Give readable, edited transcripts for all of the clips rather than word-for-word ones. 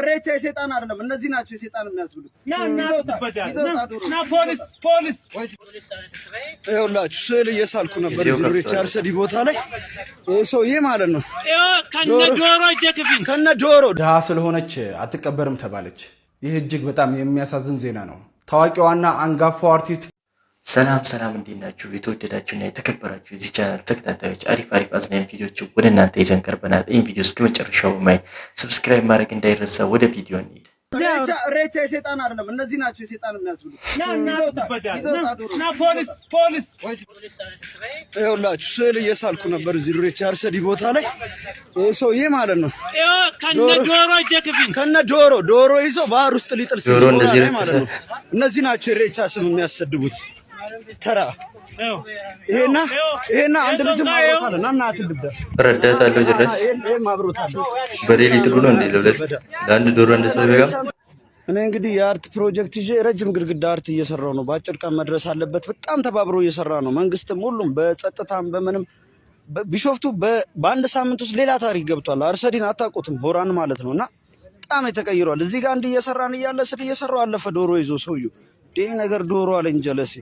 ሬቻ የሰይጣን አይደለም። እነዚህ ናቸው የሰይጣን የሚያስብሉት። ና ፖሊስ ይኸውላችሁ ስዕል እየሳልኩ ነበር እዚህ ሬቻ አርሰዲ ቦታ ላይ ሰውዬ ማለት ነው ከነ ዶሮ ድሃ ስለሆነች አትቀበርም ተባለች። ይህ እጅግ በጣም የሚያሳዝን ዜና ነው። ታዋቂዋና አንጋፋው አርቲስት ሰላም እንዴት ናችሁ? የተወደዳችሁና የተከበራችሁ የዚህ ቻናል ተከታታዮች አሪፍ አዝናኝ ቪዲዮዎች ወደ እናንተ ይዘን ቀርበናል። ይህን ቪዲዮ እስከ መጨረሻው በማየት ሰብስክራይብ ማድረግ እንዳይረሳ። ወደ ቪዲዮ እንሂድ። ሬቻ የሰይጣን አይደለም። እነዚህ ናቸው የሰይጣን የሚያስብሉት። ፖሊስ ይኸውላችሁ ስዕል እየሳልኩ ነበር እዚህ ሬቻ አርሰዲ ቦታ ላይ ሰውዬ ማለት ነው ከነ ዶሮ ይዞ ባህር ውስጥ ሊጥል ሲል ማለት ነው። እነዚህ ናቸው የሬቻ ስም የሚያሰድቡት። ተራ ይሄና አንድ ልጅ ማብሮታል እና እናት ልብዳ ረዳታለሁ ጅራሽ ማብሮታል በሌሊ ጥሉ ነው እንዴ ለአንድ ዶሮ እንደሰው ይበቃ። እኔ እንግዲህ የአርት ፕሮጀክት ይዤ ረጅም ግድግዳ አርት እየሰራው ነው። በአጭር ቀን መድረስ አለበት። በጣም ተባብሮ እየሰራ ነው መንግስትም፣ ሁሉም በጸጥታም በምንም። ቢሾፍቱ በአንድ ሳምንት ውስጥ ሌላ ታሪክ ገብቷል። አርሰዲን አታውቁትም፣ ሆራን ማለት ነውና በጣም ተቀይሯል። እዚህ ጋር እንዲህ እየሰራን እያለ ስል እየሰራው አለፈ ዶሮ ይዞ ሰውዬው ይሄ ነገር ዶሮ አለኝ ጀለሲ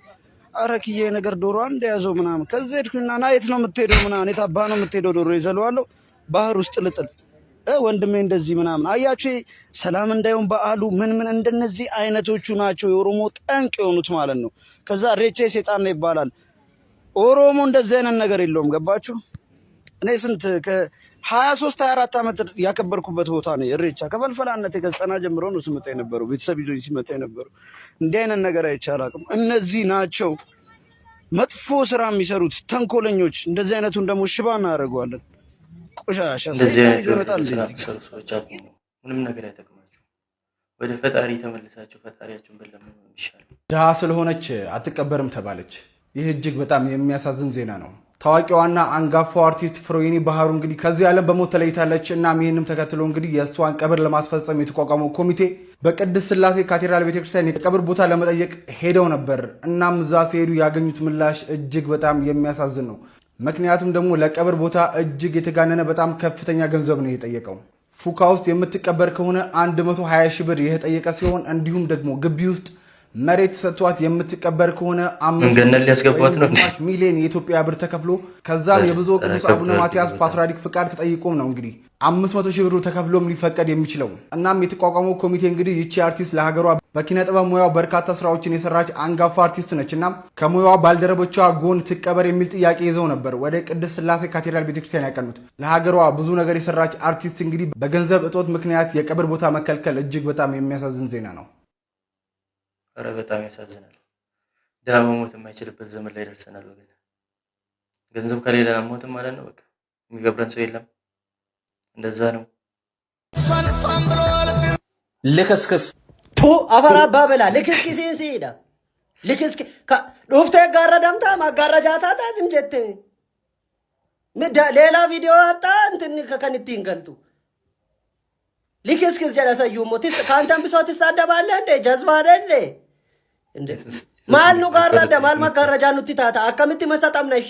አረክዬ ነገር ዶሮ እንደያዘው ምናምን ከዚህ ሄድኩና ና የት ነው የምትሄደው ምናምን የታባ ነው የምትሄደው ዶሮ ይዘለዋለሁ ባህር ውስጥ ልጥል ወንድሜ እንደዚህ ምናምን አያችሁ። ሰላም እንዳይሆን በዓሉ ምን እንደነዚህ አይነቶቹ ናቸው የኦሮሞ ጠንቅ የሆኑት ማለት ነው። ከዛ ሬቻ ሰይጣን ነው ይባላል። ኦሮሞ እንደዚህ አይነት ነገር የለውም። ገባችሁ? እኔ ስንት ከ23 24 ዓመት ያከበርኩበት ቦታ ነው ሬቻ። ከፈልፈላነት ከዘጠና ጀምሮ ነው ስመጣ የነበረው ቤተሰብ ይዞኝ ሲመጣ የነበረው። እንዲህ አይነት ነገር አይቻላቅም። እነዚህ ናቸው መጥፎ ስራ የሚሰሩት ተንኮለኞች። እንደዚህ አይነቱን ደግሞ ሽባ እናደርገዋለን። ቆሻሻ እንደዚህ አይነት ሰዎች አቁሙ። ምንም ነገር አይጠቅማችሁ። ወደ ፈጣሪ ተመልሳችሁ ፈጣሪያችሁን በለምን ይሻላል። ድሃ ስለሆነች አትቀበርም ተባለች። ይህ እጅግ በጣም የሚያሳዝን ዜና ነው። ታዋቂዋና አንጋፋው አርቲስት ፍሬወይኒ ባህሩ እንግዲህ ከዚህ ዓለም በሞት ተለይታለች። እናም ይህንም ተከትሎ እንግዲህ የእሷን ቀብር ለማስፈጸም የተቋቋመው ኮሚቴ በቅድስት ሥላሴ ካቴድራል ቤተክርስቲያን የቀብር ቦታ ለመጠየቅ ሄደው ነበር። እናም እዛ ሲሄዱ ያገኙት ምላሽ እጅግ በጣም የሚያሳዝን ነው። ምክንያቱም ደግሞ ለቀብር ቦታ እጅግ የተጋነነ በጣም ከፍተኛ ገንዘብ ነው የጠየቀው። ፉካ ውስጥ የምትቀበር ከሆነ 120 ሺህ ብር የተጠየቀ ሲሆን እንዲሁም ደግሞ ግቢ ውስጥ መሬት ሰጥቷት የምትቀበር ከሆነ 5 ሚሊዮን የኢትዮጵያ ብር ተከፍሎ ከዛም የብፁዕ ቅዱስ አቡነ ማትያስ ፓትርያርክ ፍቃድ ተጠይቆም ነው እንግዲህ 500 ሺህ ብር ተከፍሎም ሊፈቀድ የሚችለው። እናም የተቋቋመው ኮሚቴ እንግዲህ ይቺ አርቲስት ለሀገሯ በኪነ ጥበብ ሙያው በርካታ ስራዎችን የሰራች አንጋፋ አርቲስት ነች። እናም ከሙያዋ ባልደረቦቿ ጎን ትቀበር የሚል ጥያቄ ይዘው ነበር ወደ ቅድስት ሥላሴ ካቴድራል ቤተክርስቲያን ያቀኑት። ለሀገሯ ብዙ ነገር የሰራች አርቲስት እንግዲህ በገንዘብ እጦት ምክንያት የቀብር ቦታ መከልከል እጅግ በጣም የሚያሳዝን ዜና ነው። ኧረ በጣም ያሳዝናል። ድሃ መሞት የማይችልበት ዘመን ላይ ደርሰናል ወገን። ገንዘብ ከሌለ ሞትም ማለት ነው። በቃ የሚገብረን ሰው የለም። እንደዛ ነው። ልክስክስ ቱ አፈራ ባበላ ልክስክስ ሲሄዳ ልክስክ ዶፍተ ጋረዳምታ ማጋረጃታ ዝምጀት ሌላ ቪዲዮ አጣ እንትን ከከንቲን ገልጡ ልክስክስ ጀለሰዩ ሞቲስ ካንተም ብሶት ይሳደባለ እንደ ጀዝባ አይደለ እንደ ማል ነው ጋረዳ ማል ማጋረጃ ነው ትታታ አከምት መሰጣም ነሽ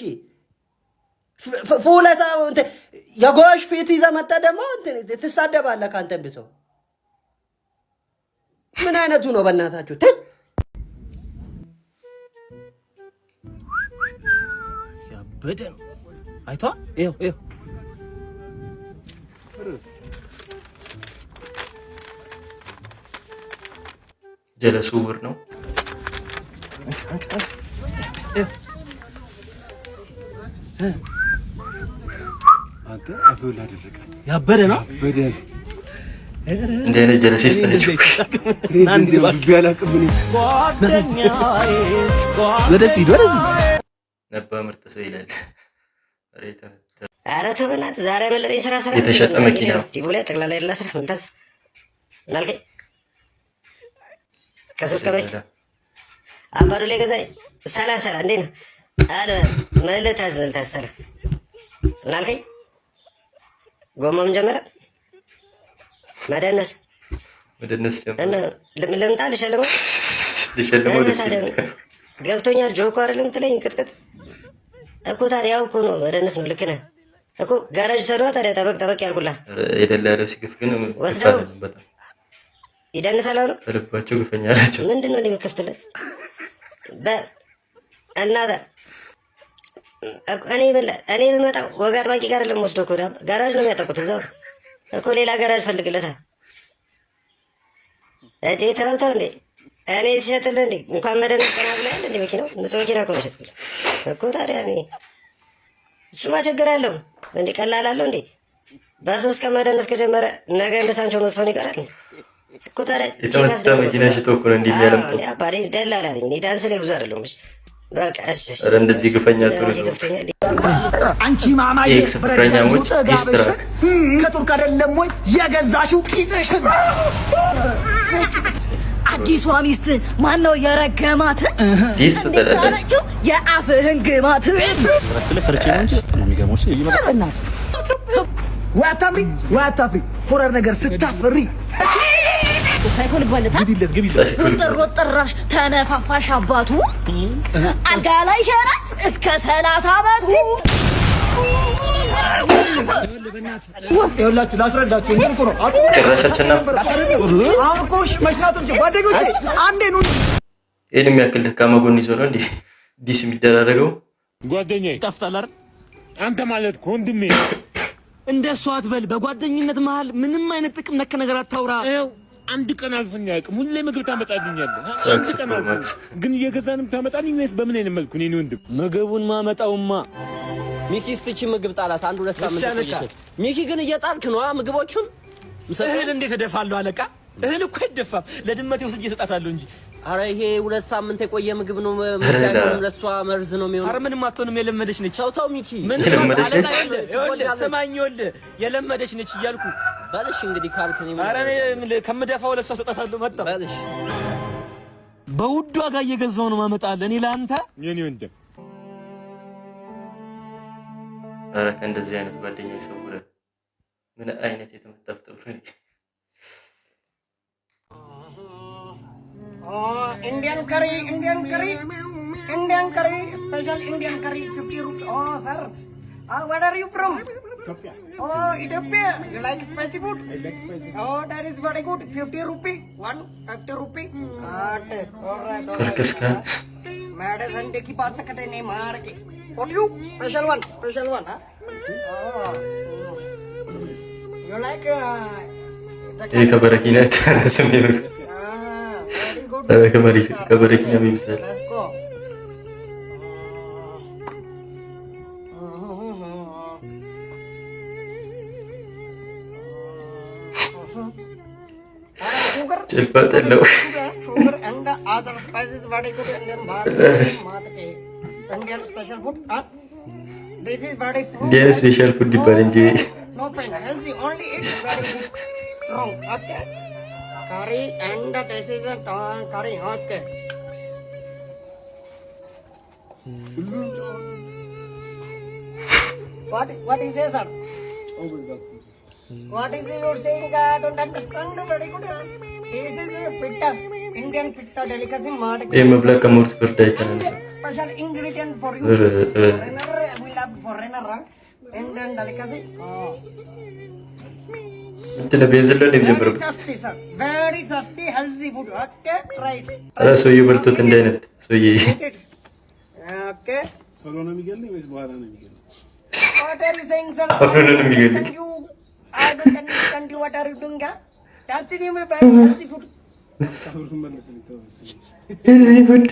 ፉለሳ እንተ የጎሽ ፊት ይዘመጣ ደግሞ ትሳደባለ ካንተም ብሶ ምን አይነቱ ነው በእናታችሁ? ያበደ ነው አይቷ ይሄው ጀለሱ ውር ነው። አንተ አፈውላ አደረቀ ያበደ ነው እንደ አይነት ጀለስ ይስታችሁ ቢያላቅም ወደዚህ ነባ ምርጥ ሰው ይላል። ኧረ ተው በእናትህ ዛሬ በለጠኝ ስራ የተሸጠ መኪና ዲቦላ ጠቅላላ ያለ ስራ ምንታስ ምናልከኝ ከሶስት ከበይ አባዱ ላይ ገዛኝ ሰላሳ እንዴ ነው አለ ማለት አዘል ታሰረ ምናልከኝ ጎማም ጀመረ መደነስ እና ልምጣ ልሸልመው ገብቶኛል። ጆኮ አይደለም ትለኝ ቅጥቅጥ እኮ ታዲያ ያው እኮ ነው መደነስ ነው። ልክ ነህ። እኮ ጋራጅ ሰዷ ታዲያ ጠበቅ ያልኩላ የደላለው ሲግፍ ግን ወስደው በጣም ይደንሳል አሉ ልባቸው ግፈኛ ናቸው። ምንድነው እንደሚከፍትለት እናታ እኔ ብመጣ ወግ አጥባቂ ጋር ለምወስደው እኮ ጋራጅ ነው የሚያጠቁት እዛው እኮ ሌላ ጋራጅ ፈልግለታል። እዴ ተራውታ እንዴ እኔ ትሸጥልህ እንዴ እንኳን መደነቅ ቀና ብለህ እንዴ መኪናው ንጹህ መኪና እኮ ነው ሸጥኩልህ እኮ ታዲያ እኔ እሱማ ችግር አለው እንዴ ቀላል አለው እንዴ በ3 ቀን መደነስ ከጀመረ ነገ እንደ ሳንቾ መስፈን ይቀራል እኮ ታዲያ የተመታ መኪና ሽጦ እኮ ነው እንዴ የሚያለምጠው አባሪ ደላላ ነኝ እኔ ዳንስ ላይ ብዙ አይደለም በቃ እሺ ኧረ እንደዚህ ግፈኛ ጥሩ አንቺ ማማዬ ኤክስ ፍቅረኛሞች ዲስትራክ ከቱርክ አይደለም ወይ የገዛሽው ቂጥሽን አዲሷ ሚስት ማነው የረገማት ዲስት ተደረገችው የአፍህን ግማት ፈርቼ ነው እንጂ ነው የሚገርምሽ ይመጣናት ዋታምሪ ሆረር ነገር ስታስፈሪ ሳይሆን ባለታ ወጥራሽ ተነፋፋሽ አባቱ አልጋ ላይ ሸራ እስከ 30 አመቱ ይኸውላችሁ ላስረዳችሁ እንዴ ነው ጭራሻችንና አውቆሽ መሽናቱን ጓደኞቼ አንዴ ነው ይሄን የሚያክል ደካማ ጎን ይዞ ነው እንዴ ዲስ የሚደራረገው ጓደኛዬ ጠፍታል አይደል አንተ ማለት ወንድሜ እንደሷ አትበል በጓደኝነት መሃል ምንም አይነት ጥቅም ነክ ነገር አታውራ ይኸው አንድ ቀን አልፈኛ ያውቅም ሁሌ ምግብ ታመጣልኛለህ ግን እየገዛንም ታመጣልኝ ወይስ በምን አይነት መልኩ ነው ወንድም ምግቡን ማመጣውማ ሚኪ ስትቺ ምግብ ጣላት 1-2 ሳምንት ቆይሽ ሚኪ ግን እየጣልክ ነው ምግቦቹን እህል እንዴት እደፋለሁ አለቃ እህል እኮ አይደፋም ለድመቴ ወስጄ እሰጣታለሁ እንጂ አረ ይሄ 2 ሳምንት የቆየ ምግብ ነው ማለት ለሷ መርዝ ነው የሚሆነው አረ ምንም አትሆንም የለመደች ነች ተው ሚኪ ምን የለመደች ነች ሰማኝ የለመደች ነች እያልኩ ባልሽ እንግዲህ ካልከኝ አረ እኔ ከምደፋው ለሷ እሰጣታለሁ መጣ ባልሽ በውድ ዋጋ እየገዛው ነው ማመጣለህ እኔ ለአንተ የኔ ወንድም አረ ከእንደዚህ አይነት ጓደኛ ይሰውረ ምን አይነት የተመጣጠው ነው Indian curry, special Indian curry, 50 rupees. Oh, sir. Where are you from? Ethiopia. Oh, Ethiopia. You like spicy food? I like spicy food. Oh, that is very good. 50 rupees. 50 rupees. All right. ፍርክስካ Medicine de ki paas sakate ne maar ke. What you? Special one, huh? Oh. You like ይሄ ከበረኪና ተነስም ይሁን ከበረኪና የሚመስል ጭልፋ ጠለው other spices very good Indian special food this is very food Indian special food ይባል እንጂ no pain healthy only it's very strong okay curry and this is a curry okay what is this sir what is you saying I don't understand very good this is a pitta Indian pitta delicacy ይሄ መብላት ከሞት ፍርድ አይተናነሰ special ingredient for you foreigner we love foreigner Indian delicacy እንትን ቤንዝል ነው እንደሚጀምረው very thirsty healthy food okay try it አረ ሰውዬው በልቶት እንዳይነድ ሰውዬ okay ቶሎ ነው የሚገልኝ ወይስ በኋላ ነው የሚገልኝ what are you saying sir አሁን ነው የሚገልኝ I don't understand you what are you doing that's the name of healthy food healthy food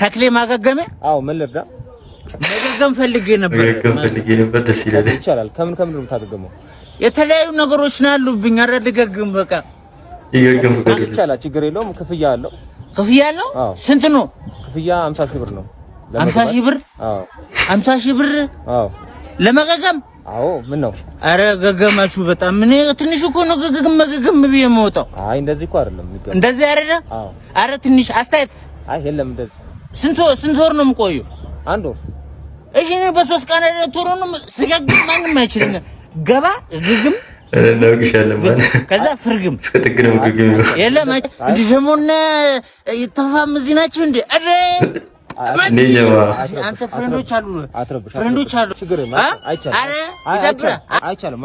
ተክሌ ማገገመ አዎ ምን ልብዳ ማገገም ፈልጌ ነበር ደስ ይላል ይቻላል ከምን ነው የምታገገመው የተለያዩ ነገሮች ነው ያሉብኝ አረ ድገግም በቃ ይገርገም ፈቀደ ይቻላል ችግር የለውም ክፍያ አለው ስንት ነው ክፍያ 50 ሺህ ብር ነው 50 ሺህ ብር አዎ 50 ሺህ ብር አዎ ለማገገም አዎ ምን ነው አረ ገገማችሁ በጣም ምን ትንሽ እኮ ነው ገገም ብዬ የምወጣው አይ እንደዚህ እኮ አይደለም እንደዚህ አይደለም አዎ አረ ትንሽ አስተያየት አይ የለም እንደዚህ ስንት ወር ነው የምቆየው አንድ ወር እሺ ነው በ3 ቀን ቶሎ ነው ስገግም ማንም አይችልም ገባ ግግም እናውቅሻለን ማለት ከዛ ፍርግም እስከ ጥግ ነው ግግም የለም እንዴ ዘሞነ ይተፋም እዚህ ናቸው እንዴ አረ እንዴ ጀማ አንተ ፍሬንዶች አሉ ችግር አረ አይቻልም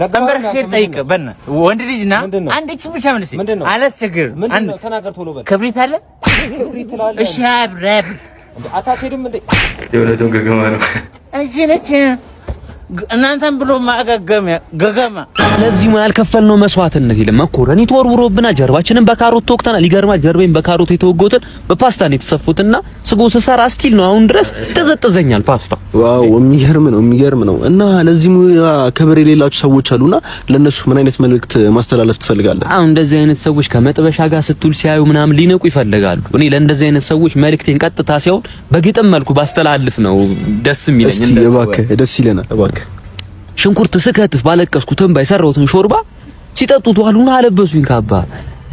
ነበር ከሄድ ጠይቅ በእና ወንድ ልጅ ና አንድ እቺ ብቻ መልስ አላስቸግር አንድ ተናገር ቶሎ በል ክብሪት አለ እሺ አብረብ አታቴድም እንዴ የእውነቱን ገገማ ነው እሺ ነች እናንተም ብሎ ማገገም ገገማ ለዚህ ነው ያልከፈልነው መስዋዕትነት የለም። መኮረኒ ተወርውሮብና ጀርባችንን በካሮት ተወቅተናል። ይገርማል። ጀርባዬን በካሮት የተወጎትን በፓስታ ነው የተሰፉትና ስጎ ስሰራ ስቲል ነው አሁን ድረስ ተዘጥዘኛል ፓስታ። ዋው የሚገርም ነው። እና ለዚህ ክብር የሌላችሁ ሰዎች አሉና ለነሱ ምን አይነት መልእክት ማስተላለፍ ትፈልጋለህ? አሁን እንደዚህ አይነት ሰዎች ከመጥበሻ ጋር ስትውል ሲያዩ ምናምን ሊነቁ ይፈልጋሉ። እኔ ለእንደዚህ አይነት ሰዎች መልእክቴን ቀጥታ ሲሆን በግጥም መልኩ ባስተላልፍ ነው ደስ የሚለኝ። እስቲ እባክህ ደስ ይለናል እባክህ። ሽንኩርት ስከትፍ ባለቀስኩትን ባይሰራውትን ሾርባ ሲጠጡት ዋሉና አለበሱኝ ካባ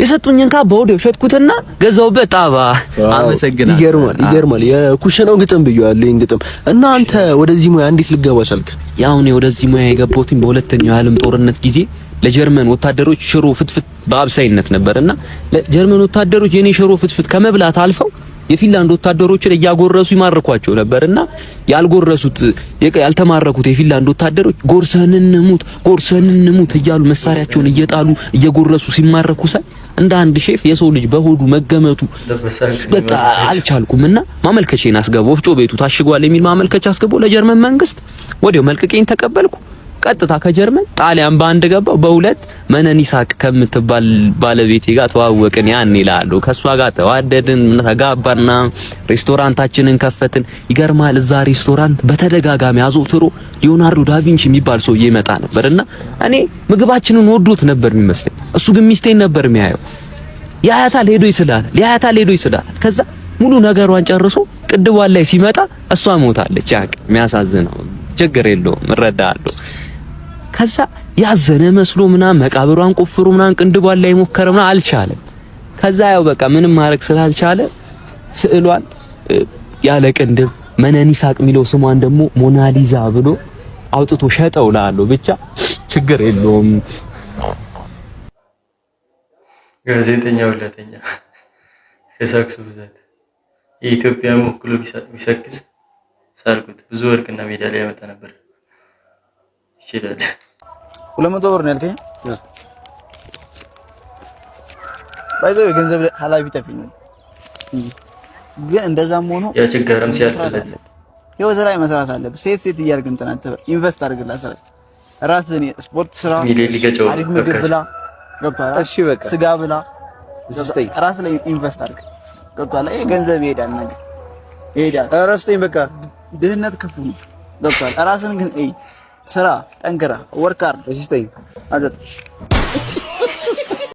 የሰጡኝን ካባ ወዲያው ሸጥኩትና ገዛውበት ጣባ። አመሰግናለሁ። ይገርማል። የኩሽናው ግጥም ብዬዋለሁ። ይሄን ግጥም እና አንተ ወደዚህ ሙያ እንዴት ልገባ ቻልክ? ያው እኔ ወደዚህ ሙያ የገባሁት በሁለተኛው የዓለም ጦርነት ጊዜ ለጀርመን ወታደሮች ሽሮ ፍትፍት በአብሳይነት ነበርና ለጀርመን ወታደሮች የኔ ሽሮ ፍትፍት ከመብላት አልፈው የፊንላንድ ወታደሮችን እያጎረሱ ይማርኳቸው ነበርና ያልጎረሱት ያልተማረኩት የፊንላንድ ወታደሮች ጎርሰን እንሙት እያሉ መሳሪያቸውን እየጣሉ እየጎረሱ ሲማረኩ ሳይ እንደ አንድ ሼፍ የሰው ልጅ በሆዱ መገመቱ በቃ አልቻልኩምና ማመልከቻዬን አስገባው። ወፍጮ ቤቱ ታሽጓል የሚል ማመልከቻ አስገባው ለጀርመን መንግስት። ወዲያው መልቀቄን ተቀበልኩ። ቀጥታ ከጀርመን ጣሊያን በአንድ ገባው። በሁለት መነን ይሳቅ ከምትባል ባለቤቴ ጋር ተዋወቅን። ያን ይላሉ ከሷ ጋር ተዋደድን፣ ተጋባና ሬስቶራንታችንን ከፈትን። ይገርማል። እዛ ሬስቶራንት በተደጋጋሚ አዘውትሮ ሊዮናርዶ ዳቪንቺ የሚባል ሰው ይመጣ ነበርና እኔ ምግባችንን ወዶት ነበር የሚመስለኝ። እሱ ግን ሚስቴን ነበር የሚያየው። ያያታል ሄዶ ይስላል። ከዛ ሙሉ ነገሯን ጨርሶ ቅድቧን ላይ ሲመጣ እሷ ሞታለች። ያቅ የሚያሳዝነው ችግር የለውም እረዳለሁ። ከዛ ያዘነ መስሎ ምናምን መቃብሯን ቆፍሮ ምናምን ቅንድቧን ላይ ሞከረ ምናምን አልቻለም። ከዛ ያው በቃ ምንም ማድረግ ስላልቻለ ስዕሏን ያለ ቅንድብ መነን ይሳቅ የሚለው ስሟን ደግሞ ሞናሊዛ ብሎ አውጥቶ ሸጠው ላለው ብቻ ችግር የለውም። ጋዜጠኛ ወላተኛ ከሳክሱ ብዛት የኢትዮጵያ ወክሎ ቢሰክስ ሳልኩት ብዙ ወርቅና ሜዳሊያ ያመጣ ነበር። ይችላል 200 ብር ነው ያልከኝ? ባይዘው የገንዘብ ኃላፊ ተፊኝ ግን እንደዛም ሆኖ ያ ችግርም ሲያልፍለት ህይወት ላይ መስራት አለብህ። ሴት እያልክ እንትን አትበል። ኢንቨስት አድርግላት ስራ ራስህን ስፖርት ስራ፣ አሪፍ ምግብ ብላ ገብቶሃል? እሺ በቃ ስጋ ብላ ራስ ላይ ኢንቨስት አድርግ ገብቶሃል? ይሄ ገንዘብ ይሄዳል ነገር ይሄዳል። ራስህን በቃ ድህነት ክፉ ነው ገብቶሃል? ራስህን ግን ስራ ጠንክራ ወርካር እሺ አዘጥ